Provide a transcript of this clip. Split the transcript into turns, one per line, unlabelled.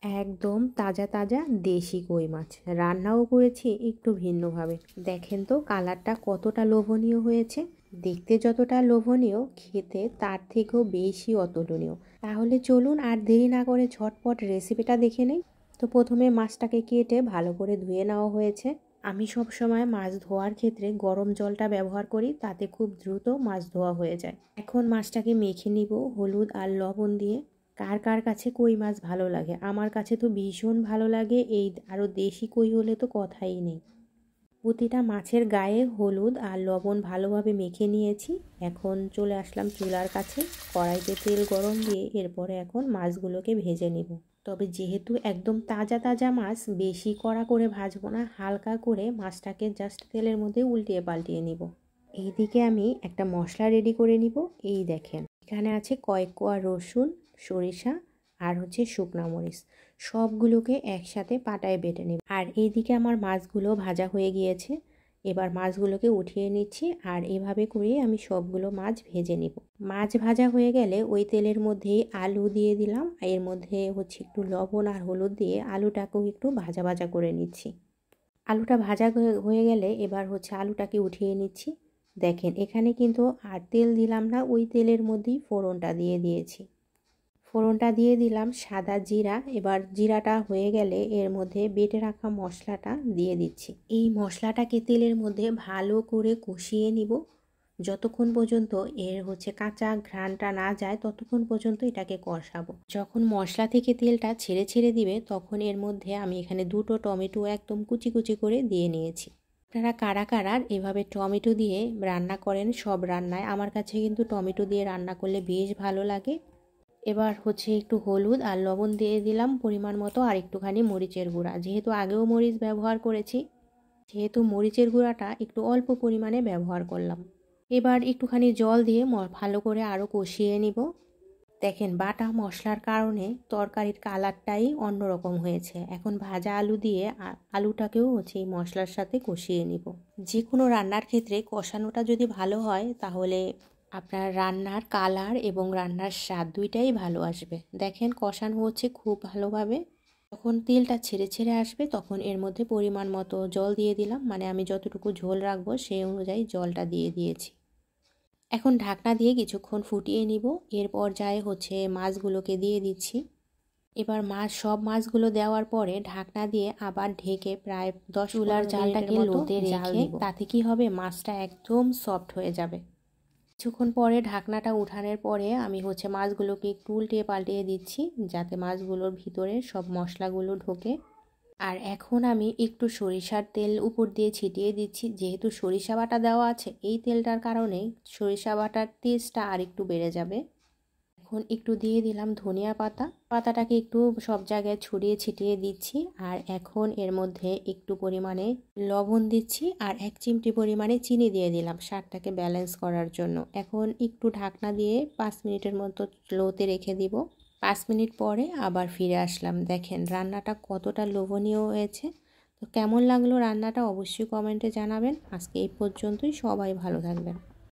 একদম তাজা তাজা দেশি কই মাছ রান্নাও করেছি একটু ভিন্নভাবে। দেখেন তো কালারটা কতটা লোভনীয় হয়েছে। দেখতে যতটা লোভনীয়, খেতে তার থেকেও বেশি অতুলনীয়। তাহলে চলুন আর দেরি না করে ঝটপট রেসিপিটা দেখে নেই। তো প্রথমে মাছটাকে কেটে ভালো করে ধুয়ে নেওয়া হয়েছে। আমি সব সময় মাছ ধোয়ার ক্ষেত্রে গরম জলটা ব্যবহার করি, তাতে খুব দ্রুত মাছ ধোয়া হয়ে যায়। এখন মাছটাকে মেখে নিব হলুদ আর লবণ দিয়ে। কার কার কাছে কই মাছ ভালো লাগে? আমার কাছে তো ভীষণ ভালো লাগে। এই আরও দেশি কই হলে তো কথাই নেই। প্রতিটা মাছের গায়ে হলুদ আর লবণ ভালোভাবে মেখে নিয়েছি। এখন চলে আসলাম চুলার কাছে, কড়াইতে তেল গরম দিয়ে এরপরে এখন মাছগুলোকে ভেজে নিব। তবে যেহেতু একদম তাজা তাজা মাছ, বেশি কড়া করে ভাজবো না, হালকা করে মাছটাকে জাস্ট তেলের মধ্যে উল্টিয়ে পাল্টিয়ে নিব। এইদিকে আমি একটা মশলা রেডি করে নিব। এই দেখেন, এখানে আছে কয়েক কোয়া রসুন, সরিষা আর শুকনা মরিচ, সবগুলোকে একসাথে পাটায় বেটে নেব। আর এইদিকে আমার মাছগুলো ভাজা হয়ে গিয়েছে। এবার মাছগুলোকে উঠিয়ে নিচ্ছি আর এভাবে করে আমি সবগুলো মাছ ভেজে নিব। মাছ ভাজা হয়ে গেলে ওই তেলের মধ্যেই আলু দিয়ে দিলাম। এর মধ্যে একটু লবণ আর হলুদ দিয়ে আলুটাকেও একটু ভাজা ভাজা করে নিচ্ছি। আলুটা ভাজা হয়ে গেলে এবার আলুটাকে উঠিয়ে নিচ্ছি। দেখেন এখানে কিন্তু আর তেল দিলাম না, ওই তেলের মধ্যেই ফোড়নটা দিয়ে দিয়েছি। ফোড়নটা দিয়ে দিলাম সাদা জিরা। এবার জিরাটা হয়ে গেলে এর মধ্যে বেটে রাখা মশলাটা দিয়ে দিচ্ছি। এই মশলাটাকে তেলের মধ্যে ভালো করে কষিয়ে নিব। যতক্ষণ পর্যন্ত এর কাঁচা ঘ্রাণটা না যায় ততক্ষণ পর্যন্ত এটাকে কষাবো। যখন মশলা থেকে তেলটা ছেড়ে ছেড়ে দিবে তখন এর মধ্যে আমি এখানে 2টো টমেটো একদম কুচি কুচি করে দিয়ে নিয়েছি। আপনারা কারা কারা এভাবে টমেটো দিয়ে রান্না করেন সব রান্নায়? আমার কাছে কিন্তু টমেটো দিয়ে রান্না করলে বেশ ভালো লাগে। এবার একটু হলুদ আর লবণ দিয়ে দিলাম পরিমাণ মতো, আর একটুখানি মরিচের গুঁড়া। যেহেতু আগেও মরিচ ব্যবহার করেছি, যেহেতু মরিচের গুঁড়াটা একটু অল্প পরিমাণে ব্যবহার করলাম। এবার একটুখানি জল দিয়ে ভালো করে আরও কষিয়ে নিব। দেখেন বাটা মশলার কারণে তরকারির কালারটাই অন্যরকম হয়েছে। এখন ভাজা আলু দিয়ে আলুটাকেও এই মশলার সাথে কষিয়ে নিব। যে কোনো রান্নার ক্ষেত্রে কষানোটা যদি ভালো হয় তাহলে আপনার রান্নার কালার এবং রান্নার স্বাদ দুইটাই ভালো আসবে। দেখেন কষানো খুব ভালোভাবে। যখন তেলটা ছেড়ে ছেড়ে আসবে তখন এর মধ্যে পরিমাণ মতো জল দিয়ে দিলাম। মানে আমি যতটুকু ঝোল রাখবো সেই অনুযায়ী জলটা দিয়ে দিয়েছি। এখন ঢাকনা দিয়ে কিছুক্ষণ ফুটিয়ে নিব। এর পর্যায়ে মাছগুলোকে দিয়ে দিচ্ছি। এবার সব মাছগুলো দেওয়ার পরে ঢাকনা দিয়ে আবার ঢেকে প্রায় 10 চুলার জালটাকে লোতে রেখে, তাতে কি হবে, মাছটা একদম সফট হয়ে যাবে। কিছুক্ষণ পরে ঢাকনাটা উঠানোর পরে আমি মাছগুলোকে একটু উল্টিয়ে পাল্টিয়ে দিচ্ছি যাতে মাছগুলোর ভিতরে সব মশলাগুলো ঢোকে। আর এখন আমি একটু সরিষার তেল উপর দিয়ে ছিটিয়ে দিচ্ছি। যেহেতু সরিষা বাটা দেওয়া আছে, এই তেলটার কারণে সরিষা বাটার টেস্টটা আর একটু বেড়ে যাবে। এখন একটু দিয়ে দিলাম ধনিয়া পাতাটাকে একটু সব জায়গায় ছড়িয়ে ছিটিয়ে দিচ্ছি। আর এখন এর মধ্যে একটু পরিমাণে লবণ দিচ্ছি আর 1 চিমটি পরিমাণে চিনি দিয়ে দিলাম স্বাদটাকে ব্যালেন্স করার জন্য। এখন একটু ঢাকনা দিয়ে 5 মিনিটের মতো লোতে রেখে দিব। 5 মিনিট পরে আবার ফিরে আসলাম। দেখেন রান্নাটা কতটা লোভনীয় হয়েছে। তো কেমন লাগলো রান্নাটা অবশ্যই কমেন্টে জানাবেন। আজকে এই পর্যন্তই, সবাই ভালো থাকবেন।